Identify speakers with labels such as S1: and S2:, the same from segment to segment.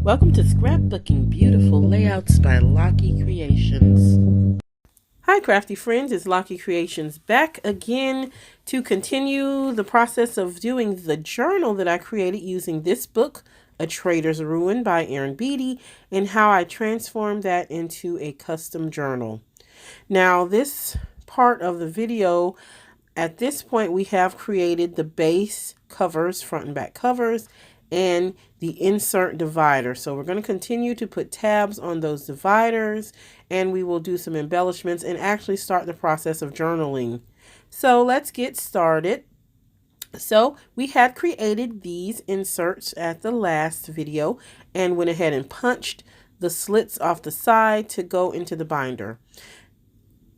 S1: Welcome to Scrapbooking Beautiful Layouts by Lockie Creations. Hi crafty friends, it's Lockie Creations back again to continue the process of doing the journal that I created using this book, A Trader's Ruin by Erin Beatty, and how I transformed that into a custom journal. Now this part of the video, at this point we have created the base covers, front and back covers, and the insert divider. So we're going to continue to put tabs on those dividers, and we will do some embellishments and actually start the process of journaling. So let's get started. So we had created these inserts at the last video and went ahead and punched the slits off the side to go into the binder.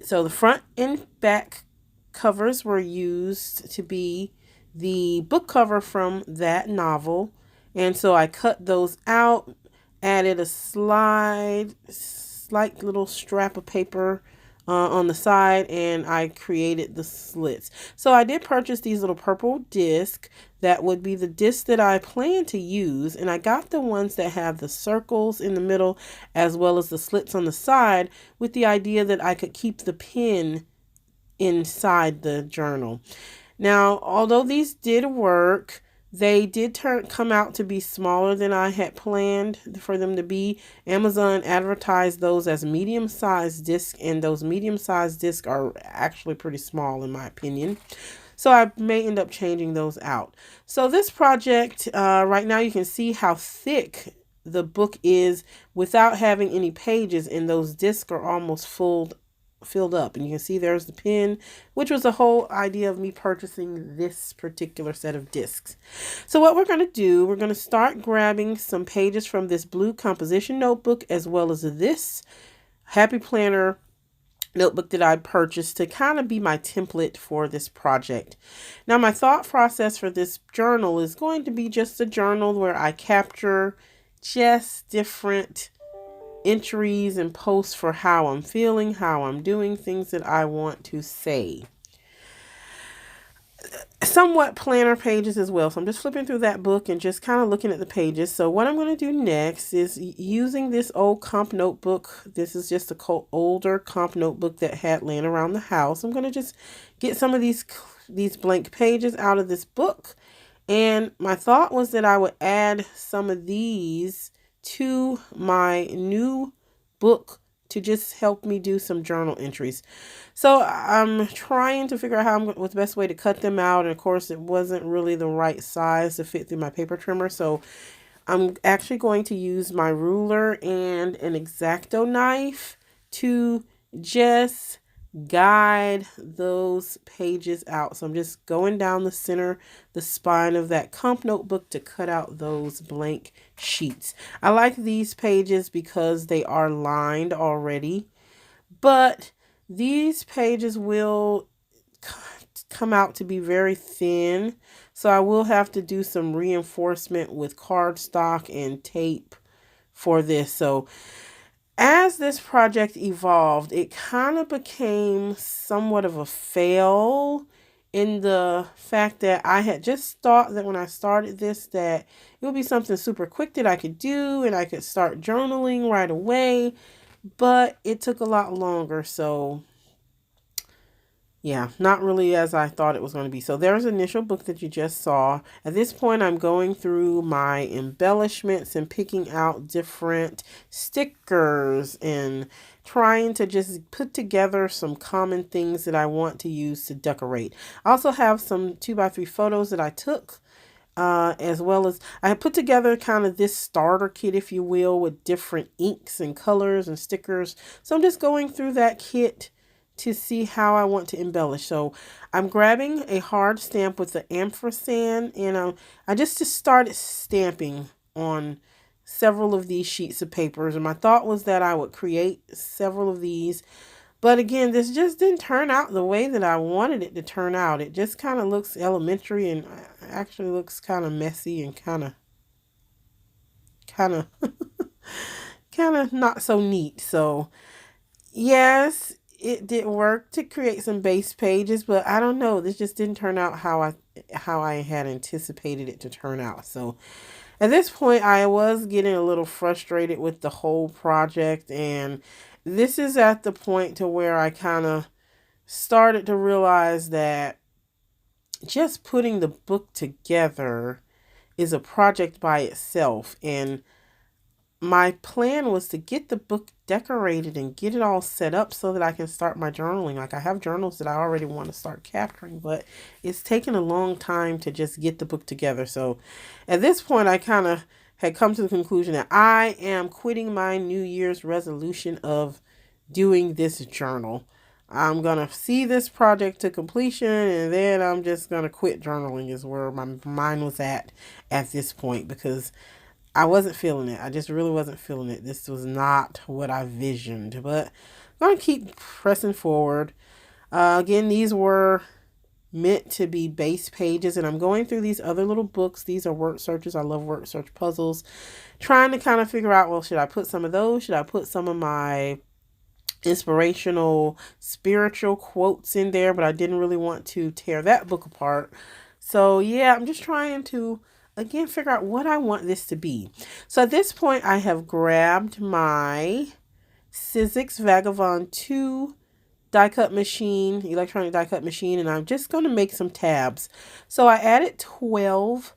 S1: So the front and back covers were used to be the book cover from that novel, and so I cut those out, added a slight little strap of paper on the side, and I created the slits. So I did purchase these little purple discs that would be the discs that I plan to use, and I got the ones that have the circles in the middle as well as the slits on the side, with the idea that I could keep the pen inside the journal. Now, although these did work, they did come out to be smaller than I had planned for them to be. Amazon advertised those as medium-sized discs, and those medium-sized discs are actually pretty small in my opinion. So I may end up changing those out. So this project, right now you can see how thick the book is without having any pages, and those discs are almost filled up, and you can see there's the pen, which was the whole idea of me purchasing this particular set of discs. So what we're going to do, we're going to start grabbing some pages from this blue composition notebook as well as this Happy Planner notebook that I purchased to kind of be my template for this project. Now my thought process for this journal is going to be just a journal where I capture just different entries and posts for how I'm feeling, how I'm doing, things that I want to say. Somewhat planner pages as well. So I'm just flipping through that book and just kind of looking at the pages. So what I'm going to do next is using this old comp notebook. This is just a older comp notebook that had laying around the house. I'm going to just get some of these blank pages out of this book. And my thought was that I would add some of these to my new book to just help me do some journal entries. So I'm trying to figure out what's the best way to cut them out. And of course, it wasn't really the right size to fit through my paper trimmer. So I'm actually going to use my ruler and an X-Acto knife to just guide those pages out. So I'm just going down the center, the spine of that comp notebook to cut out those blank sheets. I like these pages because they are lined already, but these pages will come out to be very thin. So I will have to do some reinforcement with cardstock and tape for this. So as this project evolved, it kind of became somewhat of a fail in the fact that I had just thought that when I started this that it would be something super quick that I could do and I could start journaling right away, but it took a lot longer. So yeah, not really as I thought it was going to be. So there's an initial book that you just saw. At this point, I'm going through my embellishments and picking out different stickers and trying to just put together some common things that I want to use to decorate. I also have some 2x3 photos that I took, as well as I put together kind of this starter kit, if you will, with different inks and colors and stickers. So I'm just going through that kit to see how I want to embellish. So I'm grabbing a hard stamp with the ampersand, and I just started stamping on several of these sheets of papers. And my thought was that I would create several of these, but again, this just didn't turn out the way that I wanted it to turn out. It just kind of looks elementary and actually looks kind of messy and kind of not so neat. So yes, it did work to create some base pages, but I don't know, this just didn't turn out how I had anticipated it to turn out. So At this point, I was getting a little frustrated with the whole project, and this is at the point to where I kind of started to realize that just putting the book together is a project by itself. And my plan was to get the book decorated and get it all set up so that I can start my journaling. Like, I have journals that I already want to start capturing, but it's taken a long time to just get the book together. So at this point, I kind of had come to the conclusion that I am quitting my New Year's resolution of doing this journal. I'm going to see this project to completion, and then I'm just going to quit journaling is where my mind was at this point, because I wasn't feeling it. I just really wasn't feeling it. This was not what I visioned, but I'm going to keep pressing forward. Again, these were meant to be base pages, and I'm going through these other little books. These are word searches. I love word search puzzles. Trying to kind of figure out, well, should I put some of those? Should I put some of my inspirational, spiritual quotes in there? But I didn't really want to tear that book apart. So yeah, I'm just trying to again figure out what I want this to be. So at this point, I have grabbed my Sizzix Vagabond 2 die cut machine, electronic die cut machine, and I'm just going to make some tabs. So I added 12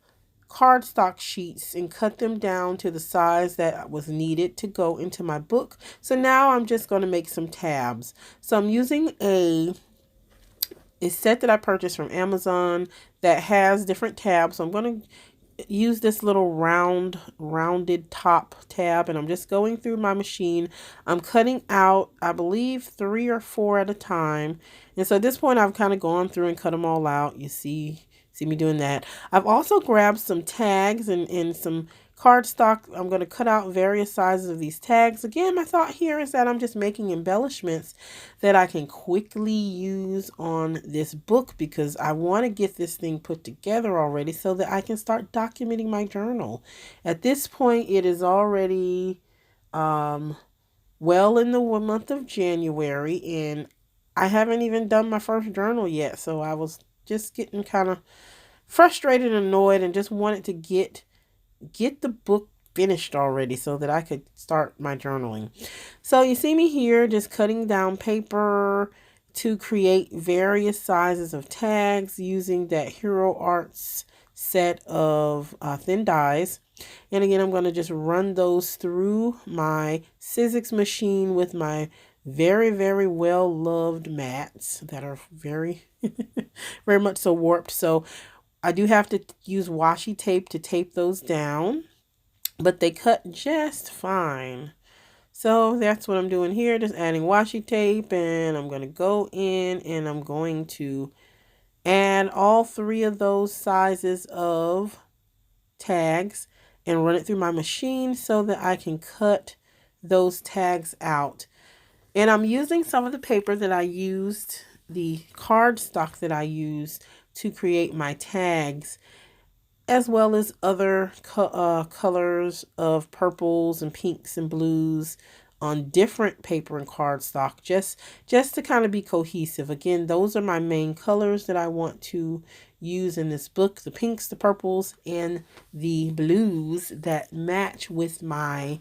S1: cardstock sheets and cut them down to the size that was needed to go into my book. So now I'm just going to make some tabs. So I'm using a set that I purchased from Amazon that has different tabs. So I'm going to use this little rounded top tab, and I'm just going through my machine. I'm cutting out, I believe, 3 or 4 at a time. And so at this point, I've kind of gone through and cut them all out. You see me doing that. I've also grabbed some tags and some cardstock. I'm going to cut out various sizes of these tags. Again, my thought here is that I'm just making embellishments that I can quickly use on this book, because I want to get this thing put together already so that I can start documenting my journal. At this point, it is already well in the month of January, and I haven't even done my first journal yet. So I was just getting kind of frustrated and annoyed, and just wanted to get the book finished already so that I could start my journaling. So you see me here just cutting down paper to create various sizes of tags using that Hero Arts set of thin dies. And again, I'm going to just run those through my Sizzix machine with my very, very well loved mats that are very, very much so warped. So I do have to use washi tape to tape those down, but they cut just fine. So that's what I'm doing here, just adding washi tape, and I'm going to go in and I'm going to add all 3 of those sizes of tags and run it through my machine so that I can cut those tags out. And I'm using some of the paper that I used, the cardstock that I used to create my tags, as well as other colors of purples and pinks and blues on different paper and cardstock, just to kind of be cohesive. Again, those are my main colors that I want to use in this book: the pinks, the purples, and the blues that match with my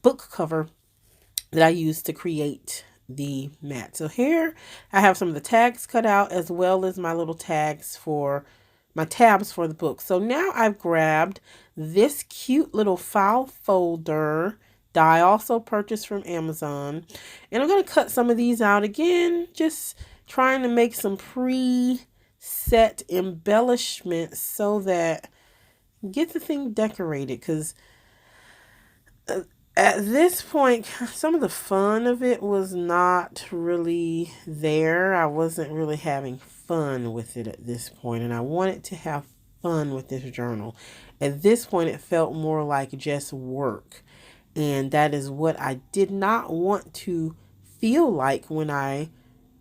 S1: book cover that I used to create the mat. So here I have some of the tags cut out, as well as my little tags for my tabs for the book. So now I've grabbed this cute little file folder die, also purchased from Amazon, and I'm going to cut some of these out. Again, just trying to make some pre-set embellishments so that get the thing decorated, because at this point, some of the fun of it was not really there. I wasn't really having fun with it at this point, and I wanted to have fun with this journal. At this point, it felt more like just work, and that is what I did not want to feel like when I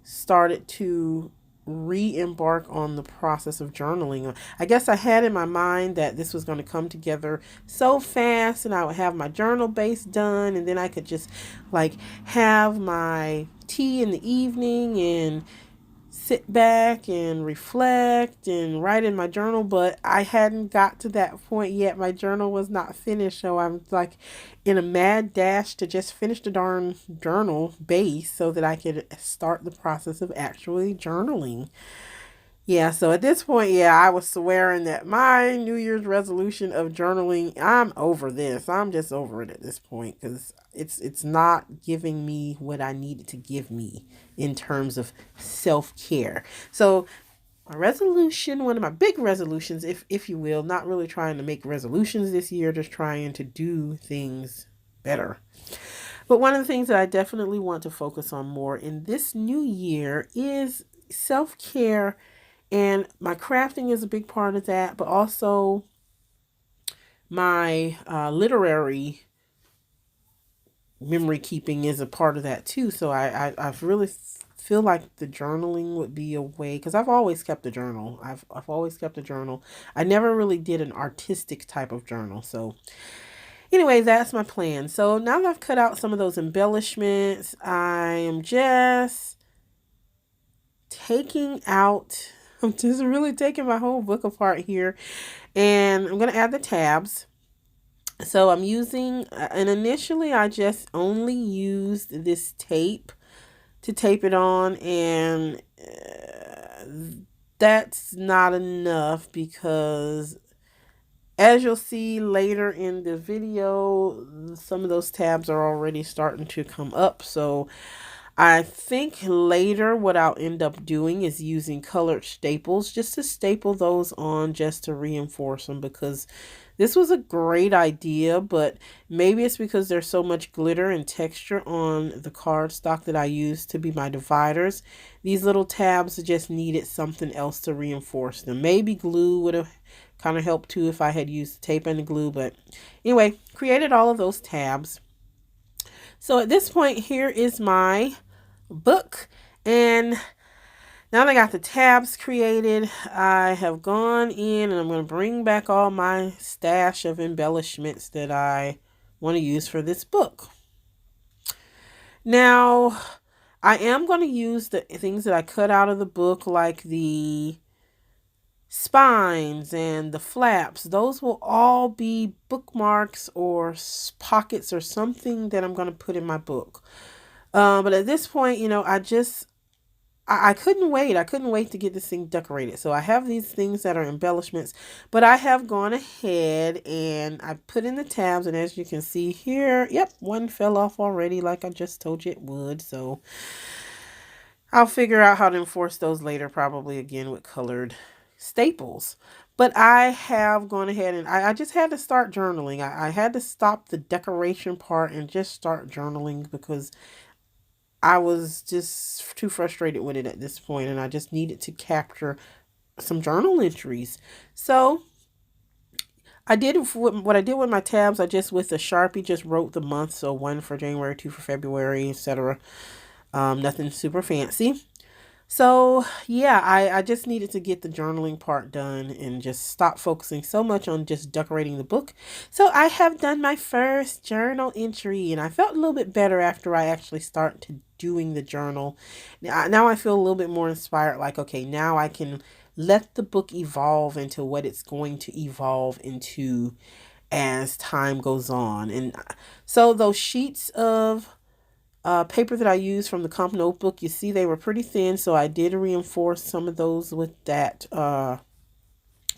S1: started to re-embark on the process of journaling. I guess I had in my mind that this was going to come together so fast, and I would have my journal base done, and then I could just like have my tea in the evening and sit back and reflect and write in my journal, but I hadn't got to that point yet. My journal was not finished, so I'm like in a mad dash to just finish the darn journal base so that I could start the process of actually journaling. Yeah, so at this point, yeah, I was swearing that my New Year's resolution of journaling, I'm over this. I'm just over it at this point because it's not giving me what I needed to give me in terms of self-care. So my resolution, one of my big resolutions, if you will, not really trying to make resolutions this year, just trying to do things better. But one of the things that I definitely want to focus on more in this new year is self-care, and my crafting is a big part of that, but also my literary memory keeping is a part of that too. So I really feel like the journaling would be a way, because I've always kept a journal. I've always kept a journal. I never really did an artistic type of journal. So anyway, that's my plan. So now that I've cut out some of those embellishments, I am just taking out, I'm just really taking my whole book apart here, and I'm going to add the tabs. So I'm using, and initially I just only used this tape to tape it on, and that's not enough because as you'll see later in the video, some of those tabs are already starting to come up. So I think later what I'll end up doing is using colored staples just to staple those on, just to reinforce them, because this was a great idea, but maybe it's because there's so much glitter and texture on the cardstock that I used to be my dividers. These little tabs just needed something else to reinforce them. Maybe glue would have kind of helped too if I had used tape and the glue, but anyway, created all of those tabs. So at this point, here is my book, and now that I got the tabs created, I have gone in and I'm going to bring back all my stash of embellishments that I want to use for this book. Now, I am going to use the things that I cut out of the book, like the spines and the flaps. Those will all be bookmarks or pockets or something that I'm going to put in my book. But at this point, I couldn't wait. I couldn't wait to get this thing decorated. So I have these things that are embellishments, but I have gone ahead and I put in the tabs. And as you can see here, yep, one fell off already, like I just told you it would. So I'll figure out how to enforce those later, probably again with colored staples. But I have gone ahead and I just had to start journaling. I had to stop the decoration part and just start journaling because I was just too frustrated with it at this point, and I just needed to capture some journal entries. So I did what I did with my tabs. I just, with a Sharpie, just wrote the month. So 1 for January, 2 for February, etc. Nothing super fancy. So yeah, I just needed to get the journaling part done and just stop focusing so much on just decorating the book. So I have done my first journal entry, and I felt a little bit better after I actually started doing the journal. Now I feel a little bit more inspired, like, okay, now I can let the book evolve into what it's going to evolve into as time goes on. And so those sheets of paper that I used from the comp notebook, you see they were pretty thin, so I did reinforce some of those with that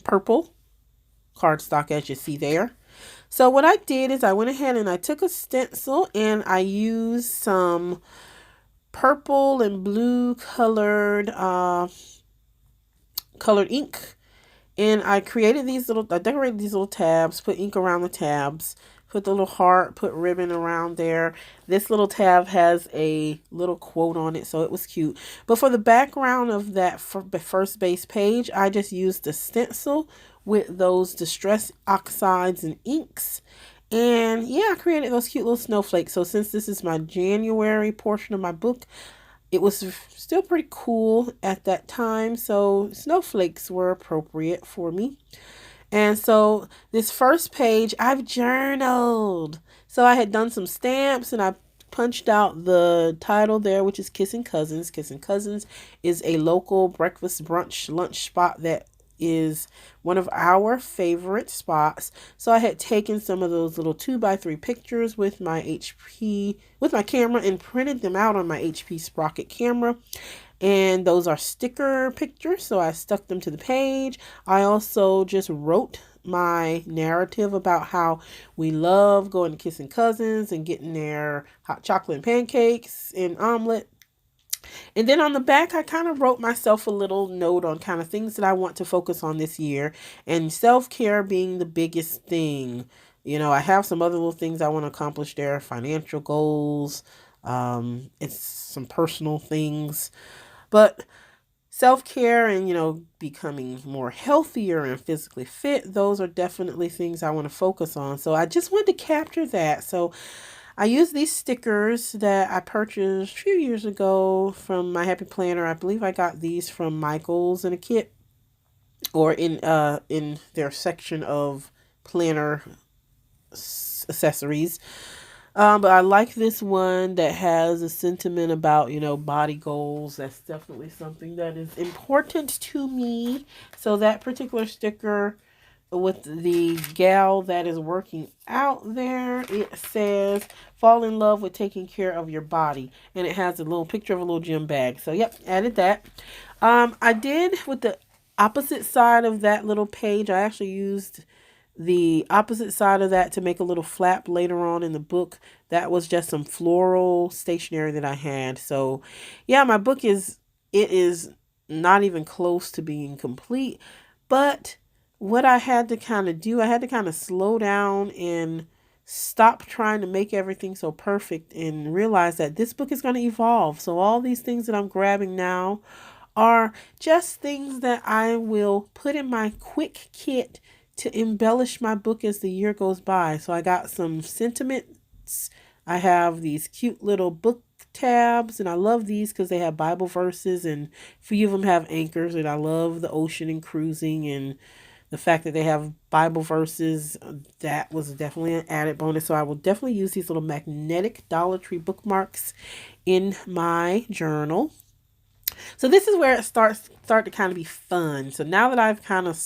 S1: purple cardstock, as you see there. So what I did is I went ahead and I took a stencil and I used some purple and blue colored ink, and I decorated these little tabs, put ink around the tabs, put the little heart, put ribbon around there. This little tab has a little quote on it, so it was cute. But for the background of that first base page, I just used the stencil with those distress oxides and inks. And yeah, I created those cute little snowflakes. So since this is my January portion of my book, it was still pretty cool at that time. So snowflakes were appropriate for me. And so this first page, I've journaled. So I had done some stamps and I punched out the title there, which is Kissing Cousins. Kissing Cousins is a local breakfast, brunch, lunch spot that is one of our favorite spots. So I had taken some of those little 2x3 pictures with my camera and printed them out on my HP Sprocket camera. And those are sticker pictures, so I stuck them to the page. I also just wrote my narrative about how we love going to Kissing Cousins and getting their hot chocolate and pancakes and omelet. And then on the back, I kind of wrote myself a little note on kind of things that I want to focus on this year, and self-care being the biggest thing. You know, I have some other little things I want to accomplish there, financial goals, it's some personal things, but self-care and, becoming more healthier and physically fit, those are definitely things I want to focus on. So I just wanted to capture that. So I use these stickers that I purchased a few years ago from my Happy Planner. I believe I got these from Michael's in a kit, or in their section of planner accessories. But I like this one that has a sentiment about, body goals. That's definitely something that is important to me. So that particular sticker with the gal that is working out there, it says, fall in love with taking care of your body. And it has a little picture of a little gym bag. So, yep, added that. I did with the opposite side of that little page. I actually used the opposite side of that to make a little flap later on in the book. That was just some floral stationery that I had. So yeah, my book is not even close to being complete. But what I had to kind of do, I had to kind of slow down and stop trying to make everything so perfect and realize that this book is going to evolve. So all these things that I'm grabbing now are just things that I will put in my quick kit to embellish my book as the year goes by. So I got some sentiments. I have these cute little book tabs, and I love these because they have Bible verses, and a few of them have anchors, and I love the ocean and cruising, and the fact that they have Bible verses, that was definitely an added bonus. So I will definitely use these little magnetic Dollar Tree bookmarks in my journal. So this is where it start to kind of be fun. So now that I've kind of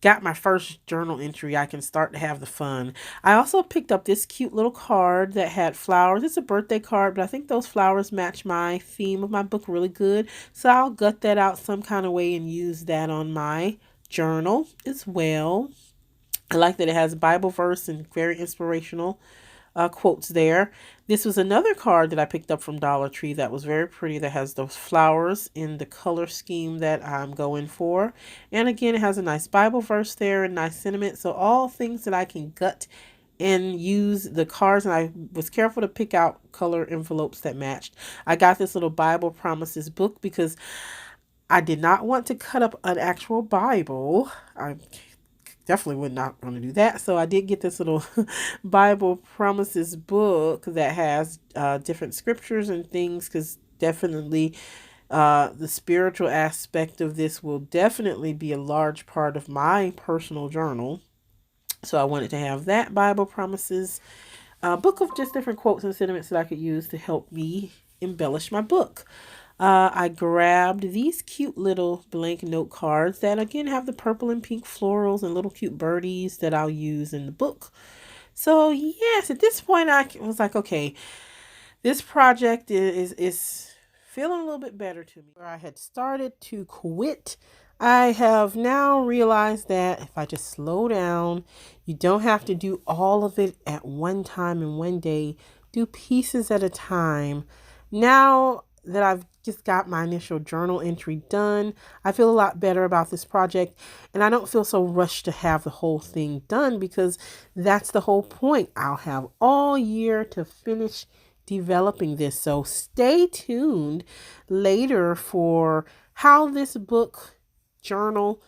S1: got my first journal entry, I can start to have the fun. I also picked up this cute little card that had flowers. It's a birthday card, but I think those flowers match my theme of my book really good. So I'll gut that out some kind of way and use that on my journal as well. I like that it has a Bible verse and very inspirational quotes there. This was another card that I picked up from Dollar Tree that was very pretty, that has those flowers in the color scheme that I'm going for. And again, it has a nice Bible verse there and nice sentiment. So all things that I can gut and use the cards. And I was careful to pick out color envelopes that matched. I got this little Bible Promises book because I did not want to cut up an actual Bible. I definitely would not want to do that. So I did get this little Bible Promises book that has different scriptures and things, because definitely the spiritual aspect of this will definitely be a large part of my personal journal. So I wanted to have that Bible Promises book of just different quotes and sentiments that I could use to help me embellish my book. I grabbed these cute little blank note cards that again have the purple and pink florals and little cute birdies that I'll use in the book. So yes, at this point I was like, okay, this project is feeling a little bit better to me. Where I had started to quit, I have now realized that if I just slow down, you don't have to do all of it at one time in one day. Do pieces at a time. Now that I've just got my initial journal entry done, I feel a lot better about this project, and I don't feel so rushed to have the whole thing done, because that's the whole point. I'll have all year to finish developing this. So stay tuned later for how this book journal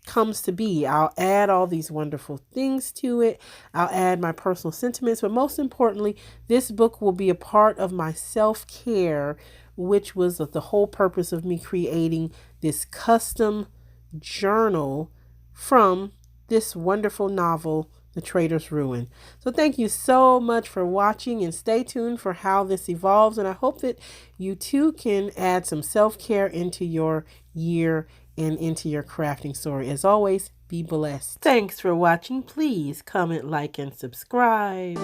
S1: comes to be. I'll add all these wonderful things to it. I'll add my personal sentiments, but most importantly, this book will be a part of my self-care, which was the whole purpose of me creating this custom journal from this wonderful novel the trader's ruin. So thank you so much for watching, and stay tuned for how this evolves. And I hope that you too can add some self-care into your year and into your crafting story. As always, be blessed. Thanks for watching. Please comment, like, and subscribe.